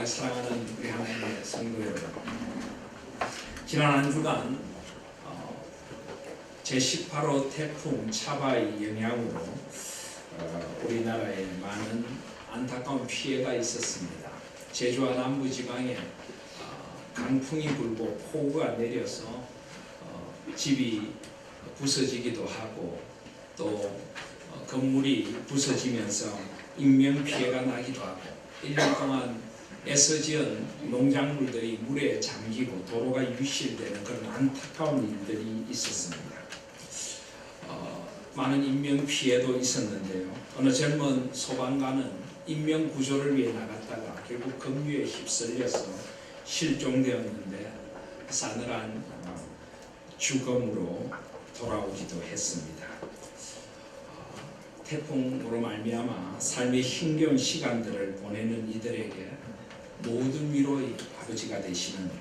정말 사랑하는 우리 하나님의 성도 여러분, 지난 한 주간 제18호 태풍 차바의 영향으로 우리나라에 많은 안타까운 피해가 있었습니다. 제주와 남부지방에 강풍이 불고 폭우가 내려서 집이 부서지기도 하고 또 건물이 부서지면서 인명피해가 나기도 하고 1년 동안 애써 지은 농작물들이 물에 잠기고 도로가 유실되는 그런 안타까운 일들이 있었습니다. 많은 인명피해도 있었는데요. 어느 젊은 소방관은 인명구조를 위해 나갔다가 결국 급류에 휩쓸려서 실종되었는데 싸늘한 죽음으로 돌아오기도 했습니다. 태풍으로 말미암아 삶의 힘겨운 시간들을 보내는 이들에게 모든 위로의 아버지가 되시는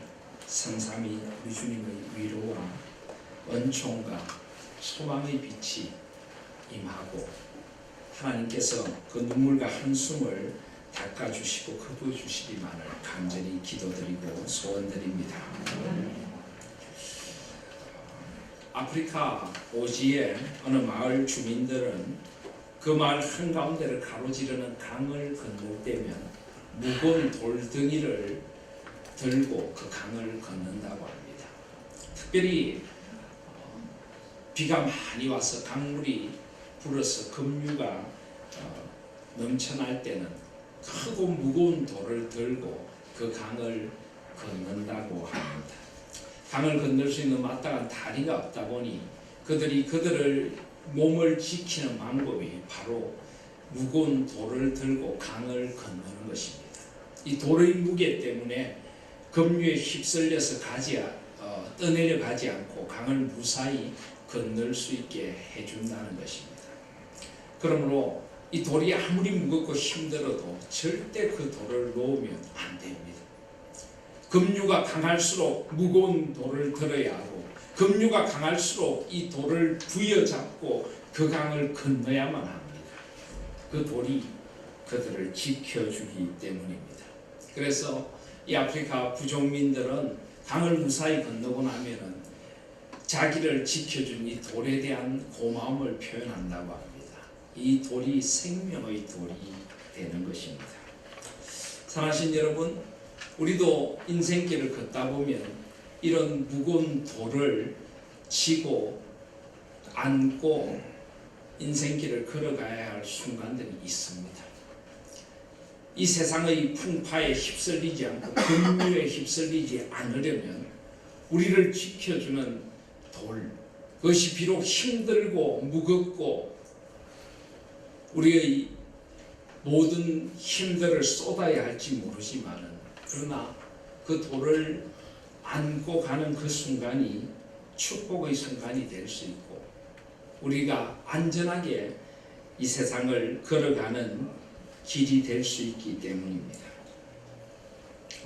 성삼위 우리 주님의 위로와 은총과 소망의 빛이 임하고 하나님께서 그 눈물과 한숨을 닦아주시고 걷어주시기만을 간절히 기도드리고 소원드립니다. 아프리카 오지의 어느 마을 주민들은 그 마을 한가운데를 가로지르는 강을 건널 때면 무거운 돌덩이를 들고 그 강을 건넌다고 합니다. 특별히 비가 많이 와서 강물이 불어서 급류가 넘쳐날 때는 크고 무거운 돌을 들고 그 강을 건넌다고 합니다. 강을 건널 수 있는 마땅한 다리가 없다 보니 그들을 몸을 지키는 방법이 바로 무거운 돌을 들고 강을 건너는 것입니다. 이 돌의 무게 때문에 급류에 휩쓸려서 떠내려 가지 않고 강을 무사히 건널 수 있게 해준다는 것입니다. 그러므로 이 돌이 아무리 무겁고 힘들어도 절대 그 돌을 놓으면 안 됩니다. 급류가 강할수록 무거운 돌을 들어야 하고 급류가 강할수록 이 돌을 부여잡고 그 강을 건너야만 합니다. 그 돌이 그들을 지켜주기 때문입니다. 그래서 이 아프리카 부족민들은 강을 무사히 건너고 나면은 자기를 지켜준 이 돌에 대한 고마움을 표현한다고 합니다. 이 돌이 생명의 돌이 되는 것입니다. 사랑하신 여러분, 우리도 인생길을 걷다 보면 이런 무거운 돌을 지고 안고 인생길을 걸어가야 할 순간들이 있습니다. 이 세상의 풍파에 휩쓸리지 않고 급류에 휩쓸리지 않으려면 우리를 지켜주는 돌, 그것이 비록 힘들고 무겁고 우리의 모든 힘들을 쏟아야 할지 모르지만은 그러나 그 돌을 안고 가는 그 순간이 축복의 순간이 될 수 있고 우리가 안전하게 이 세상을 걸어가는 길이 될 수 있기 때문입니다.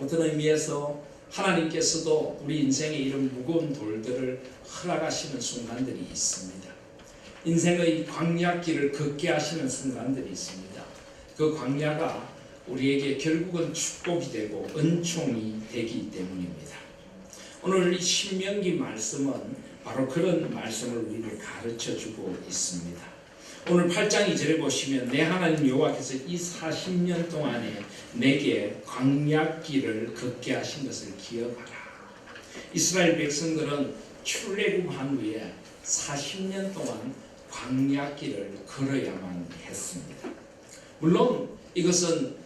어떤 의미에서 하나님께서도 우리 인생에 이런 무거운 돌들을 허락하시는 순간들이 있습니다. 인생의 광야길을 걷게 하시는 순간들이 있습니다. 그 광야가 우리에게 결국은 축복이 되고 은총이 되기 때문입니다. 오늘 이 신명기 말씀은 바로 그런 말씀을 우리에게 가르쳐주고 있습니다. 오늘 8장 2절에 보시면 내 하나님 여호와께서 이 40년 동안에 내게 광야길을 걷게 하신 것을 기억하라. 이스라엘 백성들은 출애굽한 후에 40년 동안 광야길을 걸어야만 했습니다. 물론 이것은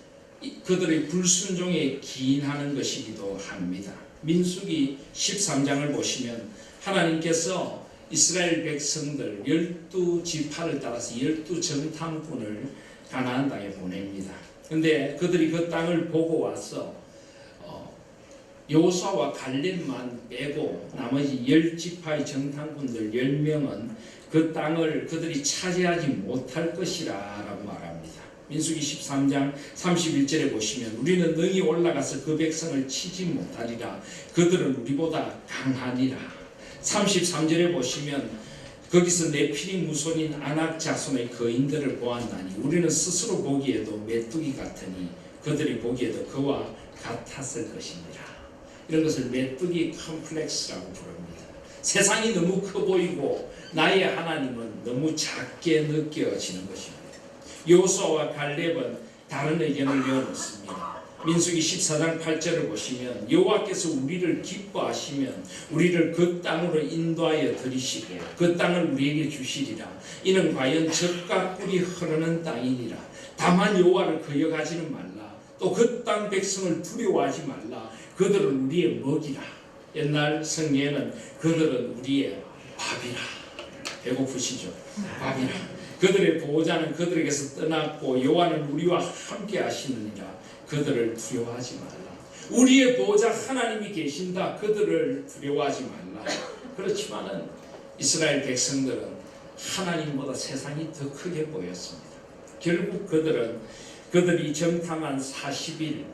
그들의 불순종에 기인하는 것이기도 합니다. 민수기 13장을 보시면 하나님께서 이스라엘 백성들 12지파를 따라서 12정탐꾼을 가나안 땅에 보냅니다. 그런데 그들이 그 땅을 보고 와서 여호수아와 갈렙만 빼고 나머지 10지파의 정탐꾼들 10명은 그 땅을 그들이 차지하지 못할 것이라 라고 말합니다. 민수기 13장 31절에 보시면 우리는 능히 올라가서 그 백성을 치지 못하리라. 그들은 우리보다 강하니라. 33절에 보시면 거기서 네피림 무손인 아낙 자손의 거인들을 보았나니 우리는 스스로 보기에도 메뚜기 같으니 그들이 보기에도 그와 같았을 것입니다. 이런 것을 메뚜기 컴플렉스라고 부릅니다. 세상이 너무 커 보이고 나의 하나님은 너무 작게 느껴지는 것입니다. 여호수아와 갈렙은 다른 의견을 내어놓습니다. 민수기 14장 8절을 보시면 여호와께서 우리를 기뻐하시면 우리를 그 땅으로 인도하여 들이시고 그 땅을 우리에게 주시리라. 이는 과연 젖과 꿀이 흐르는 땅이니라. 다만 여호와를 거역하지는 말라. 또 그 땅 백성을 두려워하지 말라. 그들은 우리의 먹이라. 옛날 성경에는 그들은 우리의 밥이라. 배고프시죠? 밥이라. 그들의 보호자는 그들에게서 떠났고 여호와는 우리와 함께 하시느니라. 그들을 두려워하지 말라. 우리의 보호자 하나님이 계신다. 그들을 두려워하지 말라. 그렇지만은 이스라엘 백성들은 하나님보다 세상이 더 크게 보였습니다. 결국 그들이 정탐한 40일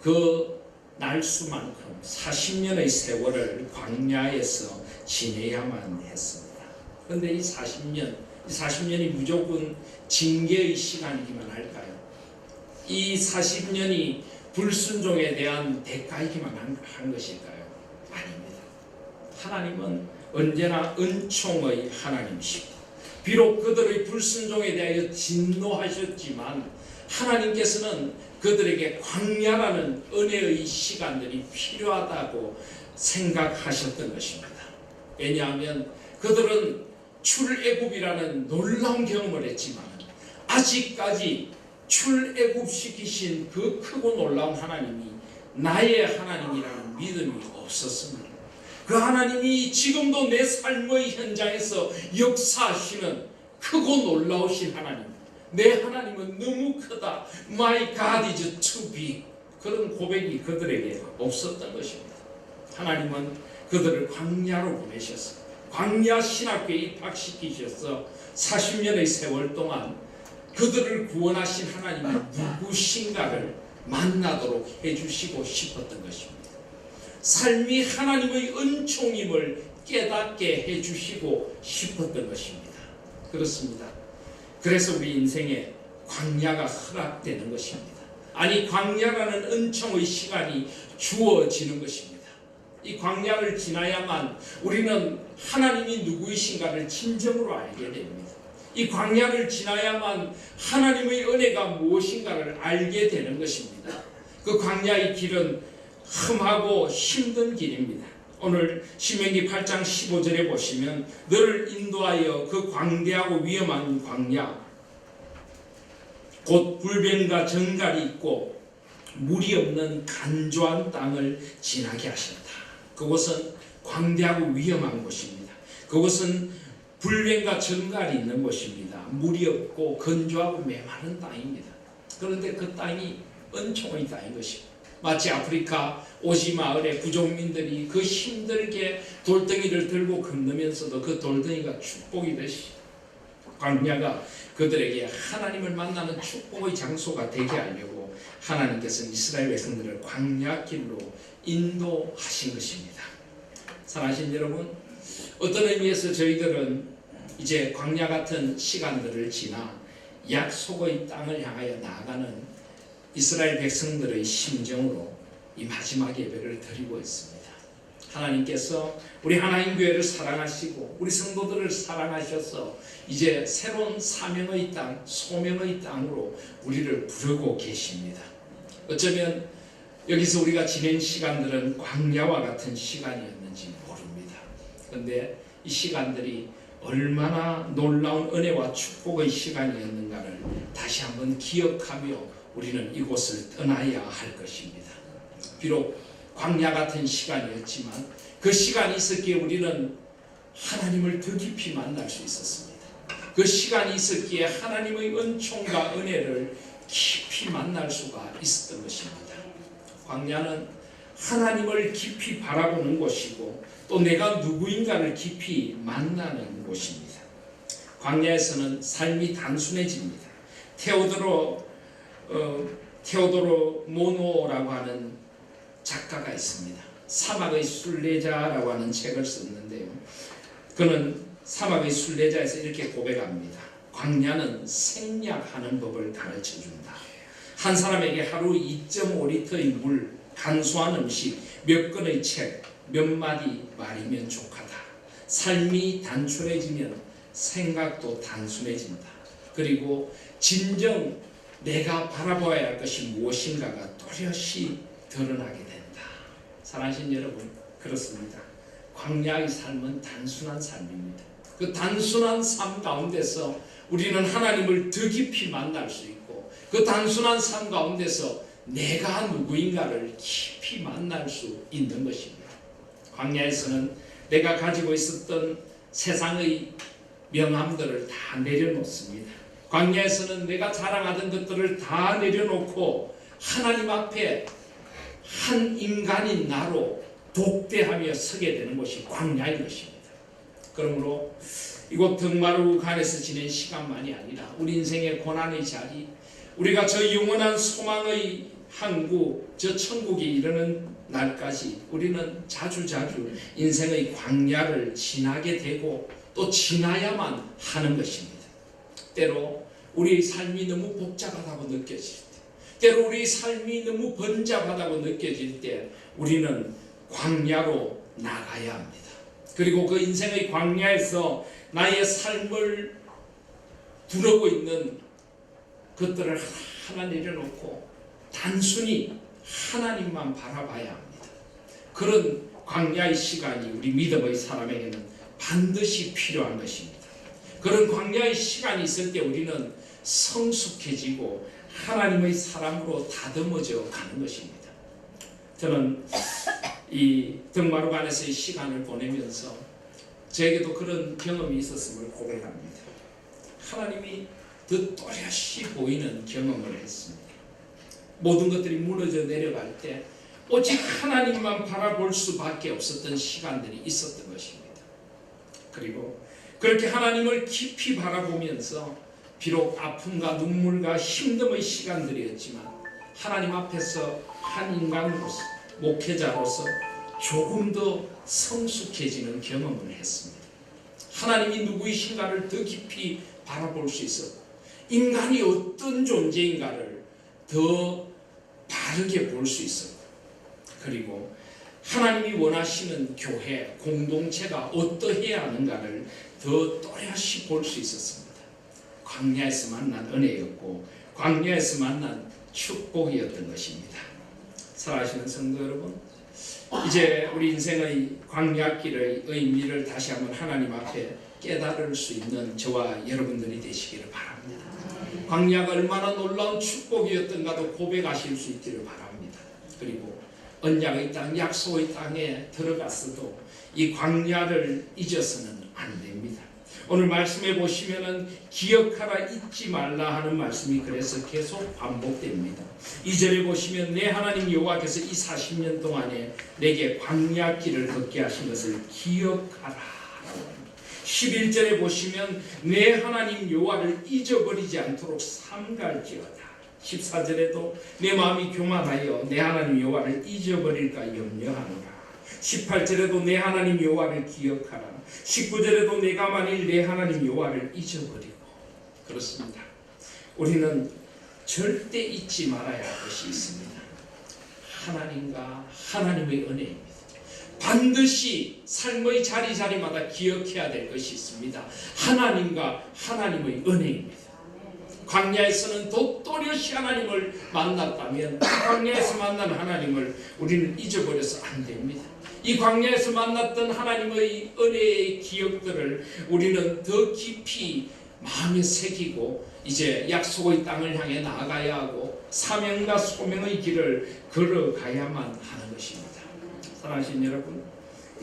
그 날수만큼 40년의 세월을 광야에서 지내야만 했습니다. 그런데 이 40년이 무조건 징계의 시간이기만 할까요? 이 40년이 불순종에 대한 대가이기만 한 것일까요? 아닙니다. 하나님은 언제나 은총의 하나님이십니다. 비록 그들의 불순종에 대하여 진노하셨지만 하나님께서는 그들에게 광야라는 은혜의 시간들이 필요하다고 생각하셨던 것입니다. 왜냐하면 그들은 출애굽이라는 놀라운 경험을 했지만 아직까지 출애굽시키신 그 크고 놀라운 하나님이 나의 하나님이라는 믿음이 없었습니다. 그 하나님이 지금도 내 삶의 현장에서 역사하시는 크고 놀라우신 하나님, 내 하나님은 너무 크다. My God is too big. 그런 고백이 그들에게 없었던 것입니다. 하나님은 그들을 광야로 보내셨어요. 광야 신학교에 입학시키셔서 40년의 세월 동안 그들을 구원하신 하나님이 누구신가를 만나도록 해주시고 싶었던 것입니다. 삶이 하나님의 은총임을 깨닫게 해주시고 싶었던 것입니다. 그렇습니다. 그래서 우리 인생에 광야가 허락되는 것입니다. 아니, 광야라는 은총의 시간이 주어지는 것입니다. 이 광야를 지나야만 우리는 하나님이 누구이신가를 진정으로 알게 됩니다. 이 광야를 지나야만 하나님의 은혜가 무엇인가를 알게 되는 것입니다. 그 광야의 길은 험하고 힘든 길입니다. 오늘 신명기 8장 15절에 보시면 너를 인도하여 그 광대하고 위험한 광야 곧 불변과 정갈이 있고 물이 없는 간조한 땅을 지나게 하셨다. 그곳은 광대하고 위험한 곳입니다. 그곳은 불변과 정갈이 있는 곳입니다. 물이 없고 건조하고 메마른 땅입니다. 그런데 그 땅이 은총의 땅인 것입니다. 마치 아프리카 오지 마을의 부족민들이 그 힘들게 돌덩이를 들고 건너면서도 그 돌덩이가 축복이 되시 광야가 그들에게 하나님을 만나는 축복의 장소가 되게 하려고 하나님께서는 이스라엘 백성들을 광야길로 인도하신 것입니다. 사랑하신 여러분, 어떤 의미에서 저희들은 이제 광야 같은 시간들을 지나 약속의 땅을 향하여 나아가는 이스라엘 백성들의 심정으로 이 마지막 예배를 드리고 있습니다. 하나님께서 우리 하나님 교회를 사랑하시고 우리 성도들을 사랑하셔서 이제 새로운 사명의 땅, 소명의 땅으로 우리를 부르고 계십니다. 어쩌면 여기서 우리가 지낸 시간들은 광야와 같은 시간이었는지 모릅니다. 그런데 이 시간들이 얼마나 놀라운 은혜와 축복의 시간이었는가를 다시 한번 기억하며 우리는 이곳을 떠나야 할 것입니다. 비록 광야 같은 시간이었지만 그 시간이 있었기에 우리는 하나님을 더 깊이 만날 수 있었습니다. 그 시간이 있었기에 하나님의 은총과 은혜를 깊이 만날 수가 있었던 것입니다. 광야는 하나님을 깊이 바라보는 곳이고 또 내가 누구인가를 깊이 만나는 곳입니다. 광야에서는 삶이 단순해집니다. 테오도로 모노라고 하는 작가가 있습니다. 사막의 순례자라고 하는 책을 썼는데요. 그는 사막의 순례자에서 이렇게 고백합니다. 광야는 생략하는 법을 가르쳐준다. 한 사람에게 하루 2.5리터의 물 간소한 음식, 몇 권의 책, 몇 마디 말이면 족하다. 삶이 단순해지면 생각도 단순해진다. 그리고 진정 내가 바라봐야 할 것이 무엇인가가 또렷이 드러나게 된다. 사랑하신 여러분, 그렇습니다. 광야의 삶은 단순한 삶입니다. 그 단순한 삶 가운데서 우리는 하나님을 더 깊이 만날 수 있고, 그 단순한 삶 가운데서 내가 누구인가를 깊이 만날 수 있는 것입니다. 광야에서는 내가 가지고 있었던 세상의 명함들을 다 내려놓습니다. 광야에서는 내가 자랑하던 것들을 다 내려놓고 하나님 앞에 한 인간인 나로 독대하며 서게 되는 것이 광야인 것입니다. 그러므로 이곳 등마루간에서 지낸 시간만이 아니라 우리 인생의 고난의 자리, 우리가 저 영원한 소망의 항구, 저 천국에 이르는 날까지 우리는 자주자주 인생의 광야를 지나게 되고 또 지나야만 하는 것입니다. 때로 우리의 삶이 너무 복잡하다고 느껴질 때, 때로 우리의 삶이 너무 번잡하다고 느껴질 때 우리는 광야로 나가야 합니다. 그리고 그 인생의 광야에서 나의 삶을 두르고 있는 것들을 하나 내려놓고 단순히 하나님만 바라봐야 합니다. 그런 광야의 시간이 우리 믿음의 사람에게는 반드시 필요한 것입니다. 그런 광야의 시간이 있을 때 우리는 성숙해지고 하나님의 사람으로 다듬어져 가는 것입니다. 저는 이 등마루간에서의 시간을 보내면서 저에게도 그런 경험이 있었음을 고백합니다. 하나님이 더 또렷이 보이는 경험을 했습니다. 모든 것들이 무너져 내려갈 때 오직 하나님만 바라볼 수밖에 없었던 시간들이 있었던 것입니다. 그리고 그렇게 하나님을 깊이 바라보면서 비록 아픔과 눈물과 힘듦의 시간들이었지만 하나님 앞에서 한 인간으로서, 목회자로서 조금 더 성숙해지는 경험을 했습니다. 하나님이 누구이신가를 더 깊이 바라볼 수 있었고, 인간이 어떤 존재인가를 더 바르게 볼 수 있었고, 그리고 하나님이 원하시는 교회, 공동체가 어떠해야 하는가를 더 또렷이 볼 수 있었습니다. 광야에서 만난 은혜였고 광야에서 만난 축복이었던 것입니다. 사랑하시는 성도 여러분, 이제 우리 인생의 광야길의 의미를 다시 한번 하나님 앞에 깨달을 수 있는 저와 여러분들이 되시기를 바랍니다. 광야가 얼마나 놀라운 축복이었던가도 고백하실 수 있기를 바랍니다. 그리고 언약의 땅, 약속의 땅에 들어갔어도 이 광야를 잊어서는 안 됩니다. 오늘 말씀해 보시면은 기억하라, 잊지 말라 하는 말씀이 그래서 계속 반복됩니다. 2절에 보시면 내 하나님 여호와께서 이 40년 동안에 내게 광야길을 걷게 하신 것을 기억하라. 11절에 보시면 내 하나님 여호와를 잊어버리지 않도록 삼갈지어다. 14절에도 내 마음이 교만하여 내 하나님 여호와를 잊어버릴까 염려하노라. 18절에도 내 하나님 여호와를 기억하라. 19절에도 내가 만일 내 하나님 여호와를 잊어버리고. 그렇습니다. 우리는 절대 잊지 말아야 할 것이 있습니다. 하나님과 하나님의 은혜입니다. 반드시 삶의 자리자리마다 기억해야 될 것이 있습니다. 하나님과 하나님의 은혜입니다. 광야에서는 더 또렷이 하나님을 만났다면 광야에서 만난 하나님을 우리는 잊어버려서 안 됩니다. 이 광야에서 만났던 하나님의 은혜의 기억들을 우리는 더 깊이 마음에 새기고 이제 약속의 땅을 향해 나아가야 하고 사명과 소명의 길을 걸어가야만 하는 것입니다. 사랑하신 여러분,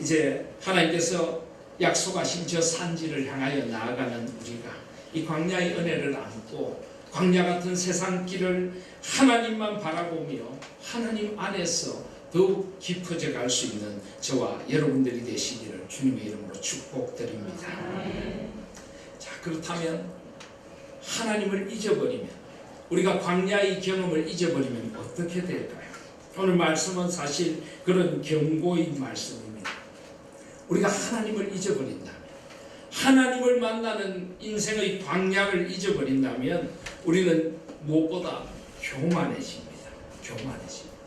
이제 하나님께서 약속하신 저 산지를 향하여 나아가는 우리가 이 광야의 은혜를 안고 광야 같은 세상 길을 하나님만 바라보며 하나님 안에서 더욱 깊어져 갈 수 있는 저와 여러분들이 되시기를 주님의 이름으로 축복드립니다. 자, 그렇다면 하나님을 잊어버리면, 우리가 광야의 경험을 잊어버리면 어떻게 될까요? 오늘 말씀은 사실 그런 경고의 말씀입니다. 우리가 하나님을 잊어버린다면, 하나님을 만나는 인생의 광야를 잊어버린다면 우리는 무엇보다 교만해집니다. 교만해집니다.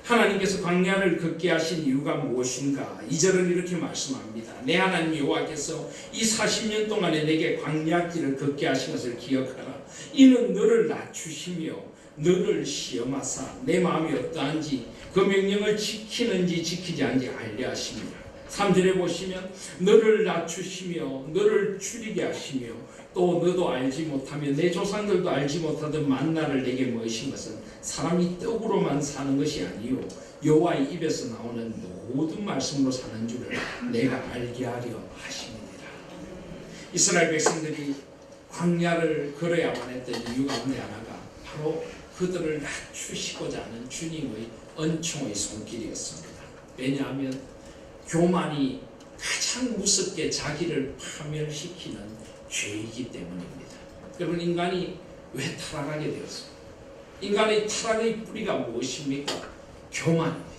하나님께서 광야를 걷게 하신 이유가 무엇인가? 2절은 이렇게 말씀합니다. 내 하나님 여호와께서 이 40년 동안에 내게 광야길을 걷게 하신 것을 기억하라. 이는 너를 낮추시며 너를 시험하사 내 마음이 어떠한지 그 명령을 지키는지 지키지 않는지 알려 하십니다. 3절에 보시면 너를 낮추시며 너를 줄이게 하시며 또 너도 알지 못하며 내 조상들도 알지 못하던 만나를 내게 먹이신 것은 사람이 떡으로만 사는 것이 아니요 여호와의 입에서 나오는 모든 말씀으로 사는 줄을 내가 알게 하려 하십니다. 이스라엘 백성들이 광야를 걸어야만 했던 이유 가운데 하나가 바로 그들을 낮추시고자 하는 주님의 은총의 손길이었습니다. 왜냐하면 교만이 가장 무섭게 자기를 파멸시키는 죄이기 때문입니다. 여러분, 인간이 왜 타락하게 되었습니까? 인간의 타락의 뿌리가 무엇입니까? 교만입니다.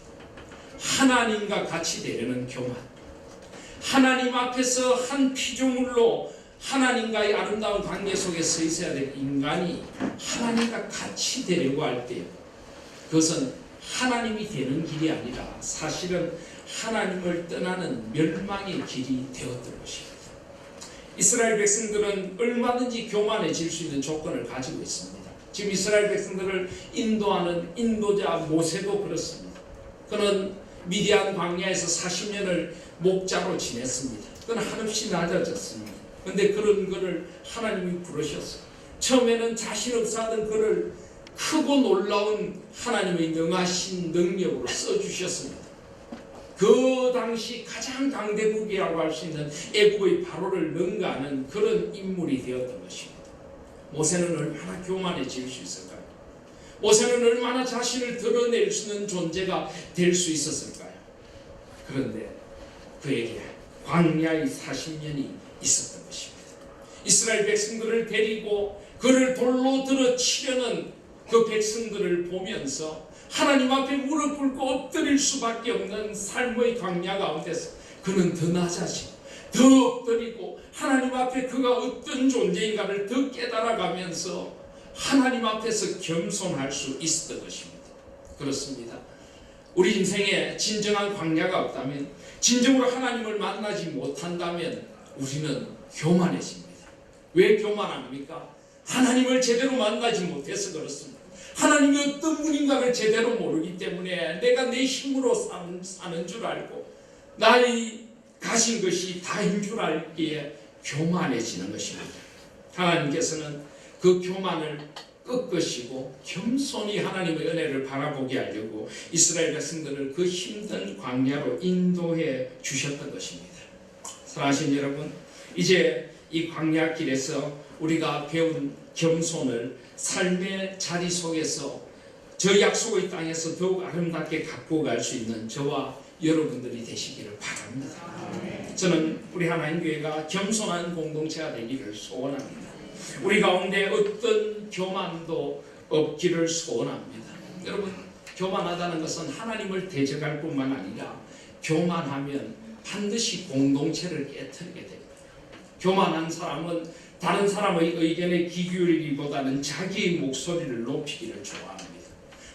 하나님과 같이 되려는 교만. 하나님 앞에서 한 피조물로 하나님과의 아름다운 관계 속에 서 있어야 될 인간이 하나님과 같이 되려고 할 때 그것은 하나님이 되는 길이 아니라 사실은 하나님을 떠나는 멸망의 길이 되었던 것입니다. 이스라엘 백성들은 얼마든지 교만해질 수 있는 조건을 가지고 있습니다. 지금 이스라엘 백성들을 인도하는 인도자 모세도 그렇습니다. 그는 미디안 광야에서 40년을 목자로 지냈습니다. 그는 한없이 낮아졌습니다. 그런데 그런 그를 하나님이 부르셨어요. 처음에는 자신 없어 하던 그를 크고 놀라운 하나님의 능하신 능력으로 써주셨습니다. 그 당시 가장 강대국이라고 할 수 있는 애국의 바로를 능가하는 그런 인물이 되었던 것입니다. 모세는 얼마나 교만해질 수 있을까요? 모세는 얼마나 자신을 드러낼 수 있는 존재가 될 수 있었을까요? 그런데 그에게 광야의 40년이 있었던 것입니다. 이스라엘 백성들을 데리고 그를 돌로 들어 치려는 그 백성들을 보면서 하나님 앞에 무릎 꿇고 엎드릴 수밖에 없는 삶의 광야 가운데서 그는 더 낮아지고 더 엎드리고 하나님 앞에 그가 어떤 존재인가를 더 깨달아가면서 하나님 앞에서 겸손할 수 있었던 것입니다. 그렇습니다. 우리 인생에 진정한 광야가 없다면, 진정으로 하나님을 만나지 못한다면 우리는 교만해집니다. 왜 교만합니까? 하나님을 제대로 만나지 못해서 그렇습니다. 하나님이 어떤 분인가를 제대로 모르기 때문에 내가 내 힘으로 사는 줄 알고 나의 가진 것이 다인 줄 알기에 교만해지는 것입니다. 하나님께서는 그 교만을 꺾으시고 겸손히 하나님의 은혜를 바라보게 하려고 이스라엘 백성들을 그 힘든 광야로 인도해 주셨던 것입니다. 사랑하신 여러분, 이제 이 광야길에서 우리가 배운 겸손을 삶의 자리 속에서 저 약속의 땅에서 더욱 아름답게 갖고 갈 수 있는 저와 여러분들이 되시기를 바랍니다. 저는 우리 하나님교회가 겸손한 공동체가 되기를 소원합니다. 우리 가운데 어떤 교만도 없기를 소원합니다. 여러분, 교만하다는 것은 하나님을 대적할 뿐만 아니라 교만하면 반드시 공동체를 깨트리게 됩니다. 교만한 사람은 다른 사람의 의견에 귀 기울이기보다는 자기의 목소리를 높이기를 좋아합니다.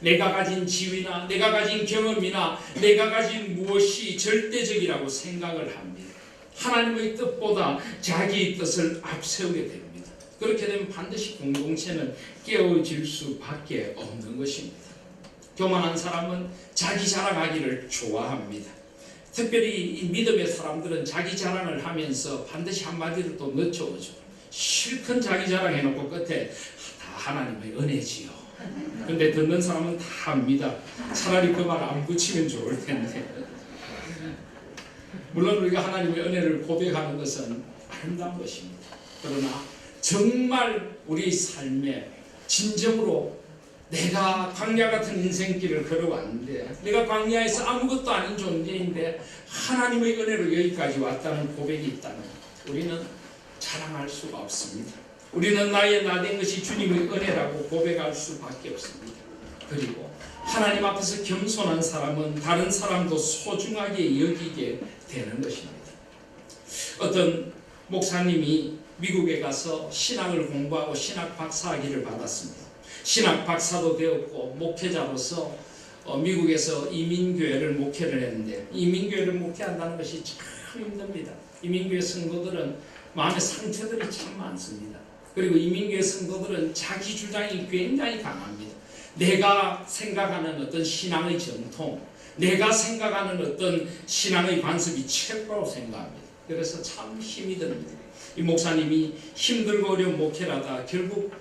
내가 가진 지위나 내가 가진 경험이나 내가 가진 무엇이 절대적이라고 생각을 합니다. 하나님의 뜻보다 자기의 뜻을 앞세우게 됩니다. 그렇게 되면 반드시 공동체는 깨어질 수밖에 없는 것입니다. 교만한 사람은 자기 자랑하기를 좋아합니다. 특별히 이 믿음의 사람들은 자기 자랑을 하면서 반드시 한마디를 또 늦춰오죠. 실컷 자기 자랑해놓고 끝에 다 하나님의 은혜지요. 근데 듣는 사람은 다 압니다. 차라리 그 말 안 붙이면 좋을 텐데. 물론 우리가 하나님의 은혜를 고백하는 것은 아름다운 것입니다. 그러나 정말 우리 삶에 진정으로 내가 광야 같은 인생길을 걸어왔는데, 내가 광야에서 아무것도 아닌 존재인데 하나님의 은혜로 여기까지 왔다는 고백이 있다면 우리는 자랑할 수가 없습니다. 우리는 나의 나된 것이 주님의 은혜라고 고백할 수밖에 없습니다. 그리고 하나님 앞에서 겸손한 사람은 다른 사람도 소중하게 여기게 되는 것입니다. 어떤 목사님이 미국에 가서 신학을 공부하고 신학 박사학위를 받았습니다. 신학 박사도 되었고 목회자로서 미국에서 이민교회를 목회를 했는데 이민교회를 목회한다는 것이 참 힘듭니다. 이민교회 성도들은 마음의 상처들이 참 많습니다. 그리고 이민교회 성도들은 자기 주장이 굉장히 강합니다. 내가 생각하는 어떤 신앙의 전통, 내가 생각하는 어떤 신앙의 관습이 최고라고 생각합니다. 그래서 참 힘이 듭니다. 이 목사님이 힘들고 어려운 목회를 하다 결국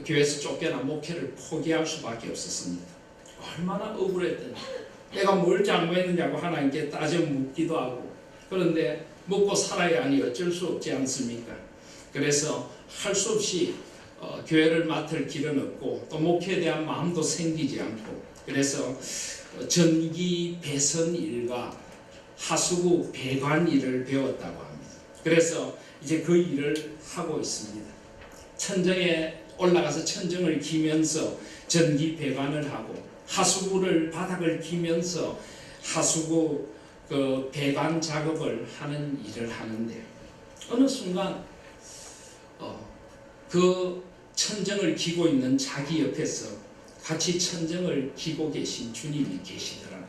교회에서 쫓겨나 목회를 포기할 수밖에 없었습니다. 얼마나 억울했던지, 내가 뭘 잘못했느냐고 하나님께 따져 묻기도 하고, 그런데 먹고 살아야 하니 어쩔 수 없지 않습니까? 그래서 할 수 없이 교회를 맡을 길은 없고 또 목회에 대한 마음도 생기지 않고, 그래서 전기 배선 일과 하수구 배관 일을 배웠다고 합니다. 그래서 이제 그 일을 하고 있습니다. 천정에 올라가서 천정을 기면서 전기 배관을 하고 하수구를 바닥을 기면서 하수구 그 배관 작업을 하는 일을 하는데, 어느 순간 그 천정을 기고 있는 자기 옆에서 같이 천정을 기고 계신 주님이 계시더라고요.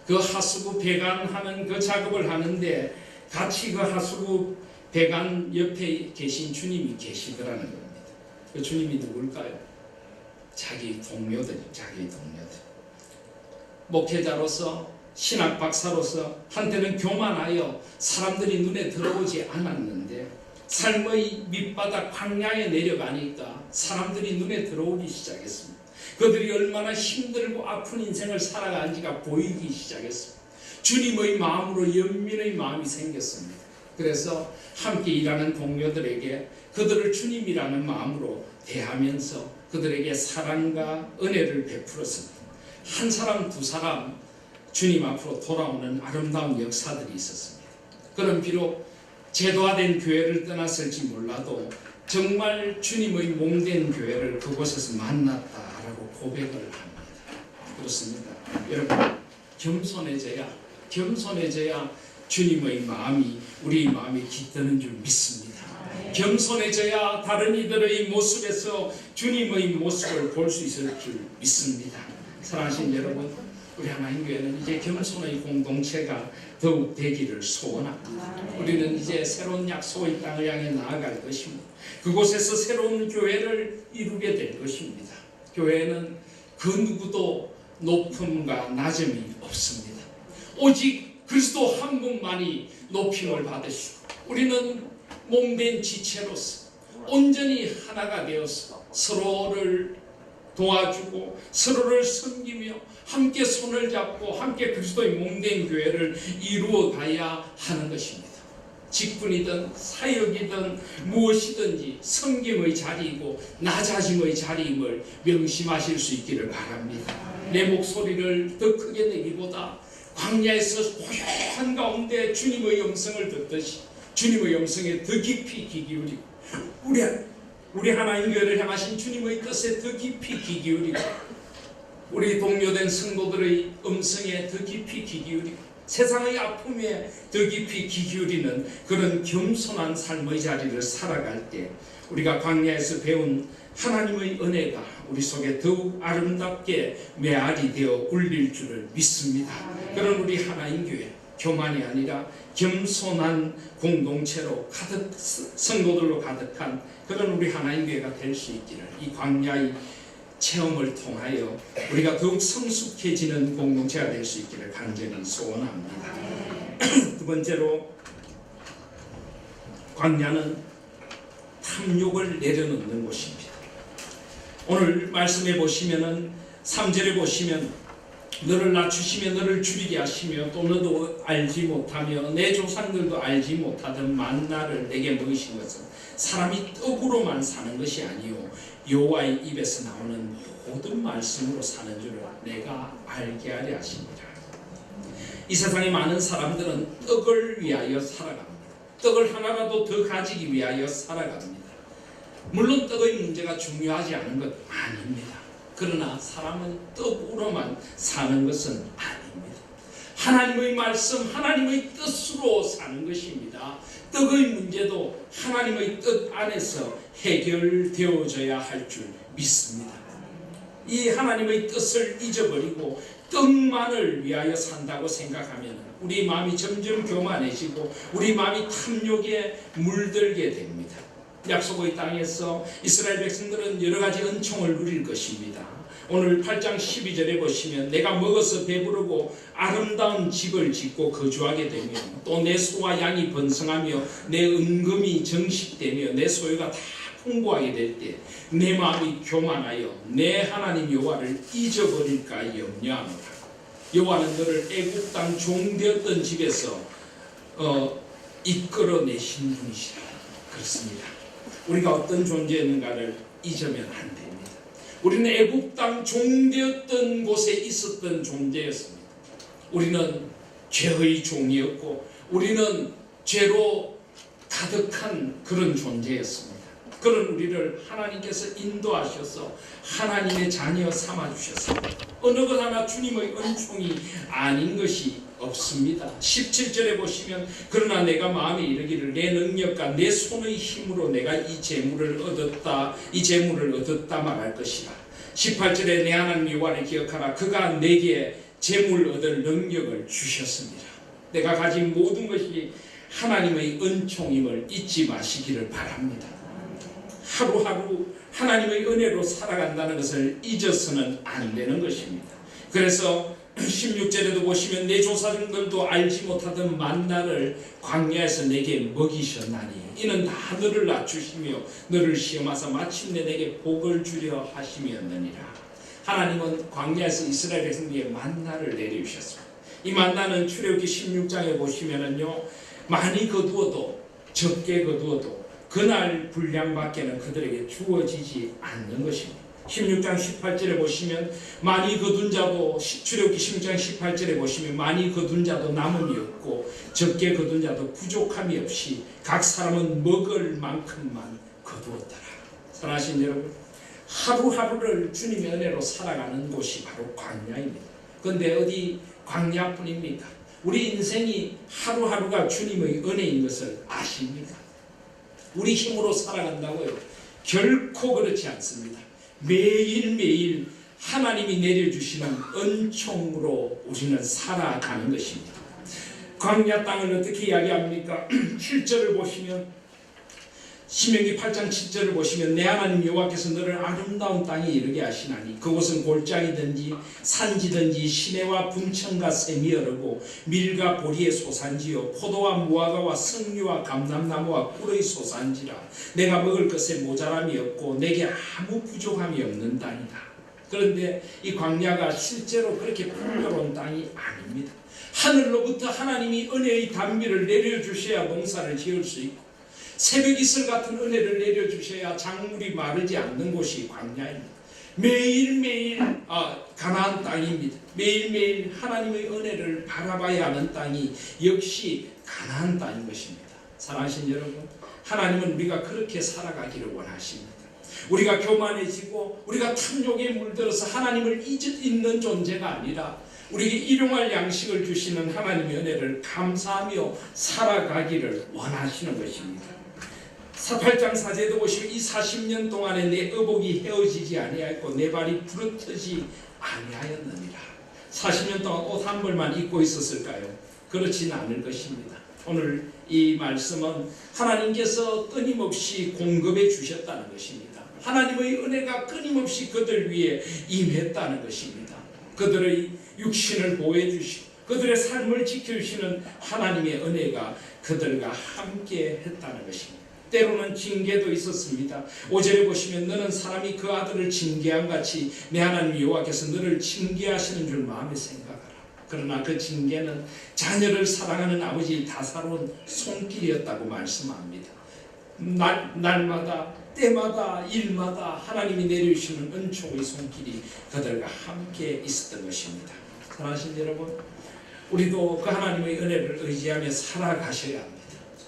그 하수구 배관하는 그 작업을 하는데 같이 그 하수구 배관 옆에 계신 주님이 계시더라는 겁니다. 그 주님이 누굴까요? 자기 동료들이요. 자기 동료들. 목회자로서, 신학 박사로서 한때는 교만하여 사람들이 눈에 들어오지 않았는데 삶의 밑바닥 광야에 내려가니까 사람들이 눈에 들어오기 시작했습니다. 그들이 얼마나 힘들고 아픈 인생을 살아간지가 보이기 시작했습니다. 주님의 마음으로 연민의 마음이 생겼습니다. 그래서 함께 일하는 동료들에게 그들을 주님이라는 마음으로 대하면서 그들에게 사랑과 은혜를 베풀었습니다. 한 사람 두 사람 주님 앞으로 돌아오는 아름다운 역사들이 있었습니다. 그럼 비록 제도화된 교회를 떠났을지 몰라도 정말 주님의 몸된 교회를 그곳에서 만났다라고 고백을 합니다. 그렇습니다. 여러분, 겸손해져야 주님의 마음이 우리 마음에 깃드는 줄 믿습니다. 겸손해져야 다른 이들의 모습에서 주님의 모습을 볼 수 있을 줄 믿습니다. 사랑하신 여러분, 우리 하나님교회는 이제 겸손의 공동체가 더욱 되기를 소원합니다. 우리는 이제 새로운 약속의 땅을 향해 나아갈 것입니다. 그곳에서 새로운 교회를 이루게 될 것입니다. 교회는 그 누구도 높음과 낮음이 없습니다. 오직 그리스도 한 분만이 높임을 받으시고, 우리는 몸된 지체로서 온전히 하나가 되어서 서로를 도와주고 서로를 섬기며 함께 손을 잡고 함께 그리스도의 몸된 교회를 이루어 가야 하는 것입니다. 직분이든 사역이든 무엇이든지 섬김의 자리이고 낮아짐의 자리임을 명심하실 수 있기를 바랍니다. 내 목소리를 더 크게 내기보다 광야에서 고요한 가운데 주님의 음성을 듣듯이 주님의 음성에 더 깊이 귀 기울이고 우리 하나님 교회를 향하신 주님의 뜻에 더 깊이 귀 기울이고 우리 동료된 성도들의 음성에 더 깊이 귀 기울이고 세상의 아픔에 더 깊이 귀 기울이는 그런 겸손한 삶의 자리를 살아갈 때 우리가 광야에서 배운 하나님의 은혜가 우리 속에 더욱 아름답게 메아리 되어 울릴 줄을 믿습니다. 그런 우리 하나님 교회, 교만이 아니라 겸손한 공동체로 가득 성도들로 가득한 그런 우리 하나님 교회가 될 수 있기를 이 광야의 체험을 통하여 우리가 더욱 성숙해지는 공동체가 될 수 있기를 간절히 소원합니다. 두 번째로, 광야는 탐욕을 내려놓는 곳입니다. 오늘 말씀해 보시면은 3절에 보시면 너를 낮추시며 너를 줄이게 하시며 또 너도 알지 못하며 내 조상들도 알지 못하던 만나를 내게 먹이신 것은 사람이 떡으로만 사는 것이 아니요 여호와의 입에서 나오는 모든 말씀으로 사는 줄을 내가 알게 하려 하십니다. 이 세상에 많은 사람들은 떡을 위하여 살아갑니다. 떡을 하나라도 더 가지기 위하여 살아갑니다. 물론 떡의 문제가 중요하지 않은 것 아닙니다. 그러나 사람은 떡으로만 사는 것은 아닙니다. 하나님의 말씀, 하나님의 뜻으로 사는 것입니다. 떡의 문제도 하나님의 뜻 안에서 해결되어져야 할 줄 믿습니다. 이 하나님의 뜻을 잊어버리고 떡만을 위하여 산다고 생각하면 우리 마음이 점점 교만해지고 우리 마음이 탐욕에 물들게 됩니다. 약속의 땅에서 이스라엘 백성들은 여러 가지 은총을 누릴 것입니다. 오늘 8장 12절에 보시면 내가 먹어서 배부르고 아름다운 집을 짓고 거주하게 되며 또 내 소와 양이 번성하며 내 은금이 정식되며 내 소유가 다 풍부하게 될 때 내 마음이 교만하여 내 하나님 여호와를 잊어버릴까 염려하노라. 여호와는 너를 애굽 땅 종되었던 집에서 이끌어내신 분이시라. 그렇습니다. 우리가 어떤 존재였는가를 잊으면 안 됩니다. 우리는 애굽 땅 종되었던 곳에 있었던 존재였습니다. 우리는 죄의 종이었고 우리는 죄로 가득한 그런 존재였습니다. 그런 우리를 하나님께서 인도하셔서 하나님의 자녀 삼아주셨습니다. 어느 것 하나 주님의 은총이 아닌 것이 없습니다. 17절에 보시면 그러나 내가 마음에 이르기를 내 능력과 내 손의 힘으로 내가 이 재물을 얻었다 말할 것이라. 18절에 내 하나님 여호와를 기억하라. 그가 내게 재물 얻을 능력을 주셨습니다. 내가 가진 모든 것이 하나님의 은총임을 잊지 마시기를 바랍니다. 하루하루 하나님의 은혜로 살아간다는 것을 잊어서는 안 되는 것입니다. 그래서 16절에도 보시면 내 조상들도 알지 못하던 만나를 광야에서 내게 먹이셨나니 이는 다 너를 낮추시며 너를 시험하사 마침내 내게 복을 주려 하심이었느니라. 하나님은 광야에서 이스라엘 백성에게 만나를 내려주셨습니다. 이 만나는 출애굽기 16장에 보시면은요, 많이 거두어도 적게 거두어도 그날 분량밖에는 그들에게 주어지지 않는 것입니다. 16장 18절에 보시면 많이 거둔 자도 출애굽기 16장 18절에 보시면 많이 거둔 자도 남음이 없고 적게 거둔 자도 부족함이 없이 각 사람은 먹을 만큼만 거두었더라. 사랑하신 여러분, 하루하루를 주님의 은혜로 살아가는 곳이 바로 광야입니다. 그런데 어디 광야뿐입니까? 우리 인생이 하루하루가 주님의 은혜인 것을 아십니까? 우리 힘으로 살아간다고요? 결코 그렇지 않습니다. 매일매일 하나님이 내려주시는 은총으로 우리는 살아가는 것입니다. 광야 땅을 어떻게 이야기합니까? 7절을 보시면 신명기 8장 7절을 보시면 내 하나님 여호와께서 너를 아름다운 땅에 이르게 하시나니 그곳은 골짜기든지 산지든지 시내와 분천과 샘이 여르고 밀과 보리의 소산지요 포도와 무화과와 석류와 감람나무와 꿀의 소산지라. 내가 먹을 것에 모자람이 없고 내게 아무 부족함이 없는 땅이다. 그런데 이 광야가 실제로 그렇게 풍요로운 땅이 아닙니다. 하늘로부터 하나님이 은혜의 단비를 내려주셔야 농사를 지을 수 있고 새벽 이슬 같은 은혜를 내려주셔야 작물이 마르지 않는 곳이 광야입니다. 매일매일 가나안 땅입니다. 매일매일 하나님의 은혜를 바라봐야 하는 땅이 역시 가나안 땅인 것입니다. 사랑하신 여러분, 하나님은 우리가 그렇게 살아가기를 원하십니다. 우리가 교만해지고 우리가 탐욕에 물들어서 하나님을 잊는 존재가 아니라 우리에게 일용할 양식을 주시는 하나님의 은혜를 감사하며 살아가기를 원하시는 것입니다. 8장 4절에도 보시면 이 40년 동안에 내 의복이 헤어지지 아니하였고 내 발이 부르트지 아니하였느니라. 40년 동안 옷 한 벌만 입고 있었을까요? 그렇지는 않을 것입니다. 오늘 이 말씀은 하나님께서 끊임없이 공급해 주셨다는 것입니다. 하나님의 은혜가 끊임없이 그들 위에 임했다는 것입니다. 그들의 육신을 보호해 주시고 그들의 삶을 지켜주시는 하나님의 은혜가 그들과 함께 했다는 것입니다. 때로는 징계도 있었습니다. 5절에 보시면 너는 사람이 그 아들을 징계한 같이 내 하나님 여호와께서 너를 징계하시는 줄 마음에 생각하라. 그러나 그 징계는 자녀를 사랑하는 아버지의 다사로운 손길이었다고 말씀합니다. 날마다 때마다 일마다 하나님이 내려주시는 은총의 손길이 그들과 함께 있었던 것입니다. 사랑하신 여러분, 우리도 그 하나님의 은혜를 의지하며 살아가셔야 합니다.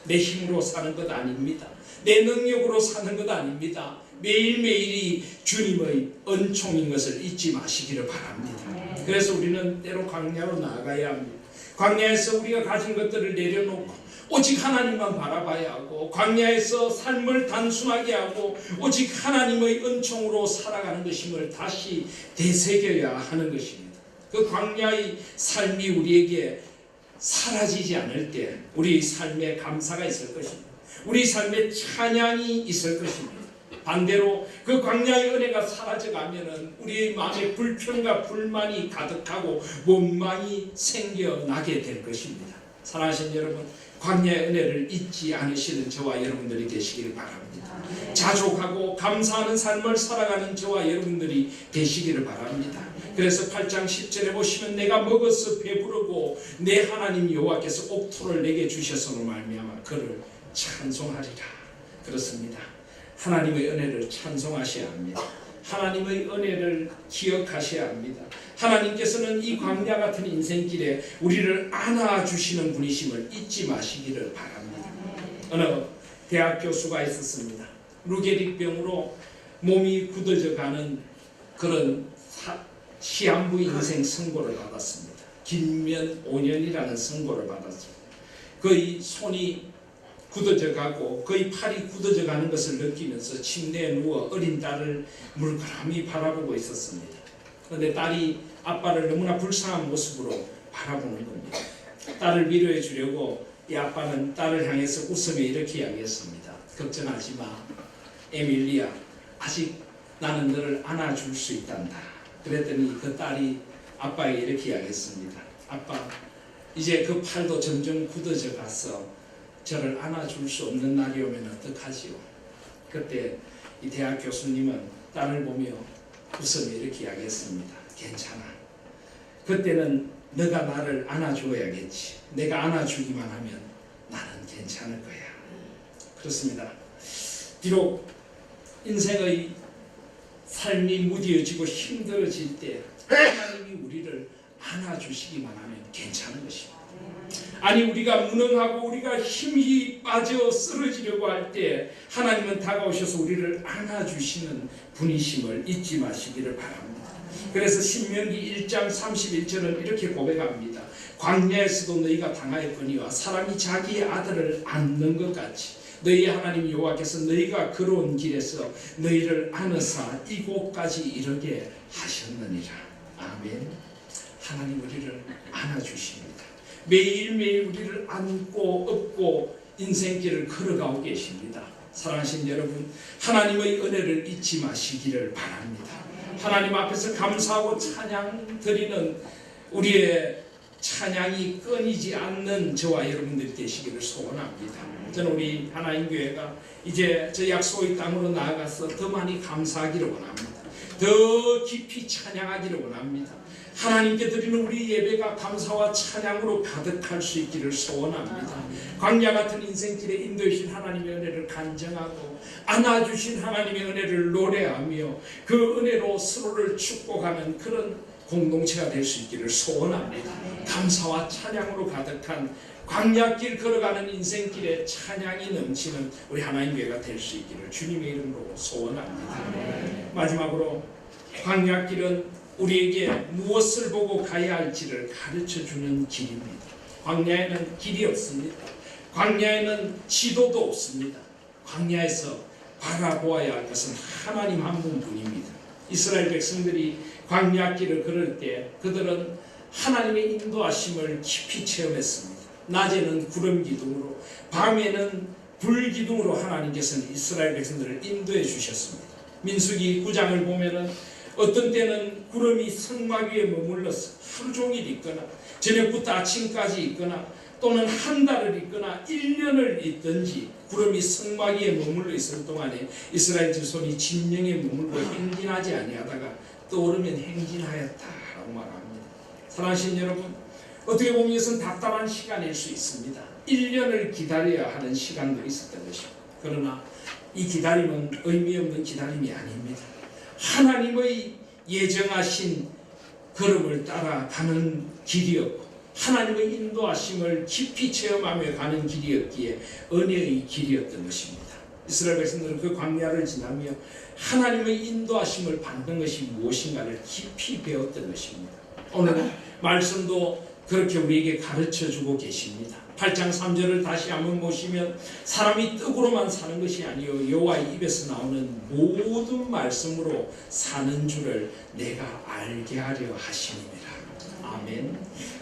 내 힘으로 사는 것 아닙니다. 내 능력으로 사는 것 아닙니다. 매일매일이 주님의 은총인 것을 잊지 마시기를 바랍니다. 그래서 우리는 때로 광야로 나아가야 합니다. 광야에서 우리가 가진 것들을 내려놓고 오직 하나님만 바라봐야 하고 광야에서 삶을 단순하게 하고 오직 하나님의 은총으로 살아가는 것임을 다시 되새겨야 하는 것입니다. 그 광야의 삶이 우리에게 사라지지 않을 때 우리 삶에 감사가 있을 것입니다. 우리 삶에 찬양이 있을 것입니다. 반대로 그 광야의 은혜가 사라져가면은 우리의 마음에 불평과 불만이 가득하고 원망이 생겨나게 될 것입니다. 사랑하시는 여러분, 광야의 은혜를 잊지 않으시는 저와 여러분들이 되시기를 바랍니다. 자족하고 감사하는 삶을 살아가는 저와 여러분들이 되시기를 바랍니다. 그래서 8장 10절에 보시면 내가 먹어서 배부르고 내 하나님 여호와께서 옥토를 내게 주셨으므로 말미암아 그를 찬송하리라. 그렇습니다. 하나님의 은혜를 찬송하셔야 합니다. 하나님의 은혜를 기억하셔야 합니다. 하나님께서는 이 광야 같은 인생길에 우리를 안아주시는 분이심을 잊지 마시기를 바랍니다. 어느 대학 교수가 있었습니다. 루게릭병으로 몸이 굳어져 가는 그런 시한부 인생 선고를 받았습니다. 길면 5년이라는 선고를 받았습니다. 그의 손이 굳어져 가고 그의 팔이 굳어져 가는 것을 느끼면서 침대에 누워 어린 딸을 물끄러미 바라보고 있었습니다. 그런데 딸이 아빠를 너무나 불쌍한 모습으로 바라보는 겁니다. 딸을 위로해 주려고 이 아빠는 딸을 향해서 웃으며 이렇게 이야기했습니다. 걱정하지 마, 에밀리야. 아직 나는 너를 안아줄 수 있단다. 그랬더니 그 딸이 아빠에게 이렇게 이야기했습니다. 아빠, 이제 그 팔도 점점 굳어져 가서 저를 안아줄 수 없는 날이 오면 어떡하지요? 그때 이 대학 교수님은 딸을 보며 웃으며 이렇게 이야기했습니다. 괜찮아. 그때는 너가 나를 안아줘야겠지. 내가 안아주기만 하면 나는 괜찮을 거야. 그렇습니다. 비록 인생의 삶이 무뎌지고 힘들어질 때 하나님이 우리를 안아주시기만 하면 괜찮은 것입니다. 아니 우리가 무능하고 우리가 힘이 빠져 쓰러지려고 할 때 하나님은 다가오셔서 우리를 안아주시는 분이심을 잊지 마시기를 바랍니다. 그래서 신명기 1장 31절은 이렇게 고백합니다. 광야에서도 너희가 당하였거니와 사람이 자기의 아들을 안는 것 같이 너희 하나님 여호와께서 너희가 걸어온 길에서 너희를 안으사 이곳까지 이르게 하셨느니라. 아멘. 하나님 우리를 안아주십니다. 매일매일 우리를 안고 업고 인생길을 걸어가고 계십니다. 사랑하신 여러분, 하나님의 은혜를 잊지 마시기를 바랍니다. 하나님 앞에서 감사하고 찬양 드리는 우리의 찬양이 끊이지 않는 저와 여러분들이 되시기를 소원합니다. 저는 우리 하나님교회가 이제 저 약속의 땅으로 나아가서 더 많이 감사하기를 원합니다. 더 깊이 찬양하기를 원합니다. 하나님께 드리는 우리 예배가 감사와 찬양으로 가득할 수 있기를 소원합니다. 광야 같은 인생길에 인도하신 하나님의 은혜를 간증하고 안아주신 하나님의 은혜를 노래하며 그 은혜로 서로를 축복하는 그런 공동체가 될 수 있기를 소원합니다. 감사와 찬양으로 가득한 광야길 걸어가는 인생길에 찬양이 넘치는 우리 하나님 교회가 될 수 있기를 주님의 이름으로 소원합니다. 마지막으로 광야길은 우리에게 무엇을 보고 가야 할지를 가르쳐주는 길입니다. 광야에는 길이 없습니다. 광야에는 지도도 없습니다. 광야에서 바라보아야 할 것은 하나님 한 분뿐입니다. 이스라엘 백성들이 광야길을 걸을 때 그들은 하나님의 인도하심을 깊이 체험했습니다. 낮에는 구름 기둥으로 밤에는 불 기둥으로 하나님께서는 이스라엘 백성들을 인도해 주셨습니다. 민수기 9장을 보면은 어떤 때는 구름이 성막 위에 머물러서 하루 종일 있거나 저녁부터 아침까지 있거나 또는 한 달을 있거나 1년을 있든지 구름이 성막 위에 머물러 있을 동안에 이스라엘 자손이 진영에 머물고 행진하지 아니하다가 떠오르면 행진하였다라고 말합니다. 사랑하시는 여러분, 어떻게 보면 이것은 답답한 시간일 수 있습니다. 1년을 기다려야 하는 시간도 있었던 것입니다. 그러나 이 기다림은 의미 없는 기다림이 아닙니다. 하나님의 예정하신 걸음을 따라가는 길이었고 하나님의 인도하심을 깊이 체험하며 가는 길이었기에 은혜의 길이었던 것입니다. 이스라엘 백성들은 그 광야를 지나며 하나님의 인도하심을 받는 것이 무엇인가를 깊이 배웠던 것입니다. 오늘 말씀도 그렇게 우리에게 가르쳐주고 계십니다. 8장 3절을 다시 한번 보시면 사람이 떡으로만 사는 것이 아니요 여호와의 입에서 나오는 모든 말씀으로 사는 줄을 내가 알게 하려 하심이니라. 아멘.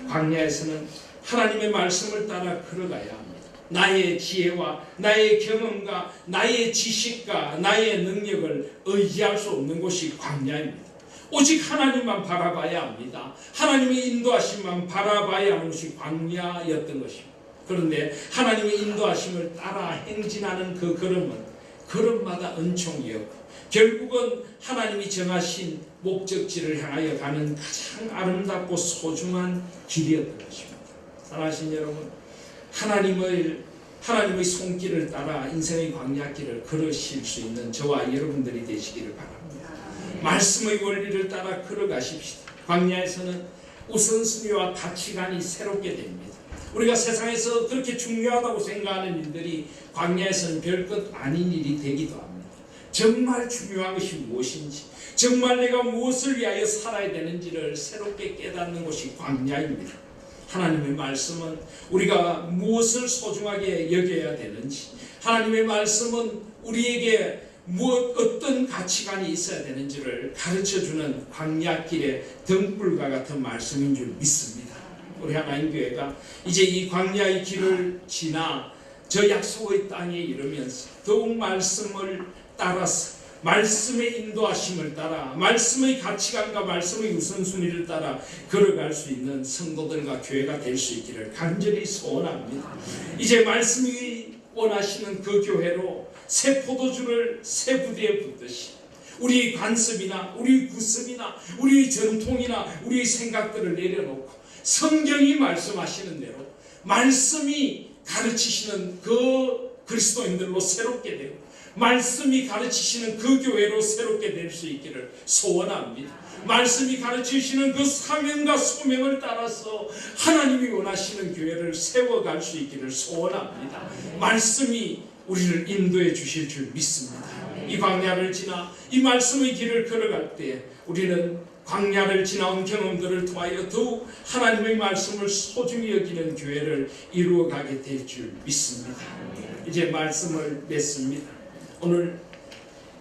광야에서는 하나님의 말씀을 따라 걸어가야 합니다. 나의 지혜와 나의 경험과 나의 지식과 나의 능력을 의지할 수 없는 곳이 광야입니다. 오직 하나님만 바라봐야 합니다. 하나님의 인도하심만 바라봐야 하는 것이 광야였던 것입니다. 그런데 하나님의 인도하심을 따라 행진하는 그 걸음은 걸음마다 은총이었고 결국은 하나님이 정하신 목적지를 향하여 가는 가장 아름답고 소중한 길이었던 것입니다. 사랑하신 여러분, 하나님의 손길을 따라 인생의 광야길을 걸으실 수 있는 저와 여러분들이 되시기를 바랍니다. 말씀의 원리를 따라 걸어가십시다. 광야에서는 우선순위와 가치관이 새롭게 됩니다. 우리가 세상에서 그렇게 중요하다고 생각하는 일들이 광야에서는 별것 아닌 일이 되기도 합니다. 정말 중요한 것이 무엇인지, 정말 내가 무엇을 위하여 살아야 되는지를 새롭게 깨닫는 곳이 광야입니다. 하나님의 말씀은 우리가 무엇을 소중하게 여겨야 되는지, 하나님의 말씀은 우리에게 어떤 가치관이 있어야 되는지를 가르쳐주는 광야길의 등불과 같은 말씀인 줄 믿습니다. 우리 하나님교회가 이제 이 광야의 길을 지나 저 약속의 땅에 이르면서 더욱 말씀을 따라서 말씀의 인도하심을 따라 말씀의 가치관과 말씀의 우선순위를 따라 걸어갈 수 있는 성도들과 교회가 될 수 있기를 간절히 소원합니다. 이제 말씀이 원하시는 그 교회로 새 포도주를 새 부대에 붓듯이 우리 관습이나 우리 구습이나 우리 전통이나 우리 생각들을 내려놓고 성경이 말씀하시는 대로 말씀이 가르치시는 그 그리스도인들로 새롭게 되고 말씀이 가르치시는 그 교회로 새롭게 될 수 있기를 소원합니다. 말씀이 가르치시는 그 사명과 소명을 따라서 하나님이 원하시는 교회를 세워갈 수 있기를 소원합니다. 말씀이 우리를 인도해 주실 줄 믿습니다. 이 광야를 지나 이 말씀의 길을 걸어갈 때 우리는 광야를 지나온 경험들을 통하여 더욱 하나님의 말씀을 소중히 여기는 교회를 이루어가게 될 줄 믿습니다. 이제 말씀을 맺습니다. 오늘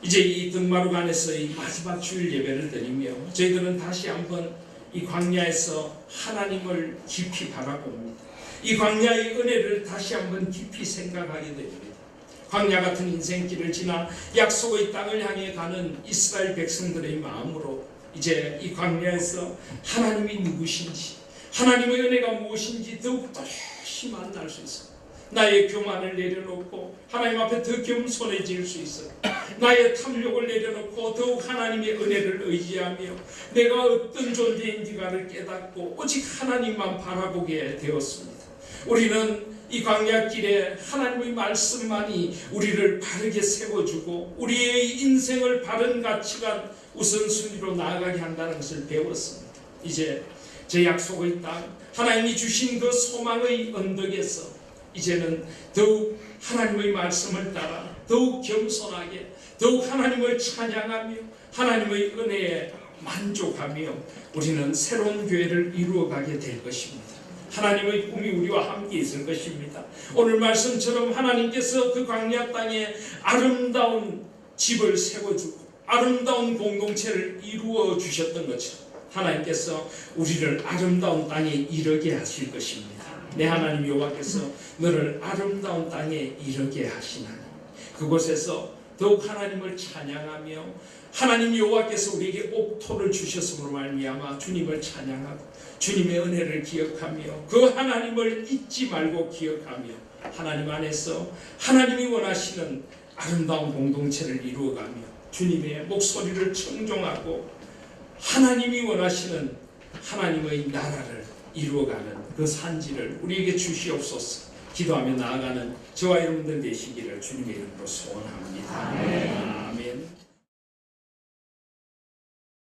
이제 이 등마루간에서의 마지막 주일 예배를 드리며 저희들은 다시 한번 이 광야에서 하나님을 깊이 바라봅니다. 이 광야의 은혜를 다시 한번 깊이 생각하게 됩니다. 광야 같은 인생길을 지나 약속의 땅을 향해 가는 이스라엘 백성들의 마음으로 이제 이 광야에서 하나님이 누구신지 하나님의 은혜가 무엇인지 더욱 또렷이 만날 수 있습니다. 나의 교만을 내려놓고 하나님 앞에 더 겸손해질 수 있어요. 나의 탐욕을 내려놓고 더욱 하나님의 은혜를 의지하며 내가 어떤 존재인지가를 깨닫고 오직 하나님만 바라보게 되었습니다. 우리는 이 광야길에 하나님의 말씀만이 우리를 바르게 세워주고 우리의 인생을 바른 가치관 우선순위로 나아가게 한다는 것을 배웠습니다. 이제 제 약속의 땅 하나님이 주신 그 소망의 언덕에서 이제는 더욱 하나님의 말씀을 따라 더욱 겸손하게 더욱 하나님을 찬양하며 하나님의 은혜에 만족하며 우리는 새로운 교회를 이루어가게 될 것입니다. 하나님의 꿈이 우리와 함께 있을 것입니다. 오늘 말씀처럼 하나님께서 그 광야 땅에 아름다운 집을 세워주고 아름다운 공동체를 이루어 주셨던 것처럼 하나님께서 우리를 아름다운 땅에 이르게 하실 것입니다. 내 하나님 여호와께서 너를 아름다운 땅에 이르게 하시나니 그곳에서 더욱 하나님을 찬양하며 하나님 여호와께서 우리에게 옥토를 주셨음으로 말미암아 주님을 찬양하고 주님의 은혜를 기억하며 그 하나님을 잊지 말고 기억하며 하나님 안에서 하나님이 원하시는 아름다운 공동체를 이루어가며 주님의 목소리를 청종하고 하나님이 원하시는 하나님의 나라를 이루어가는 그 산지를 우리에게 주시옵소서. 기도하며 나아가는 저와 여러분들 되시기를 주님의 이름으로 소원합니다. 아멘.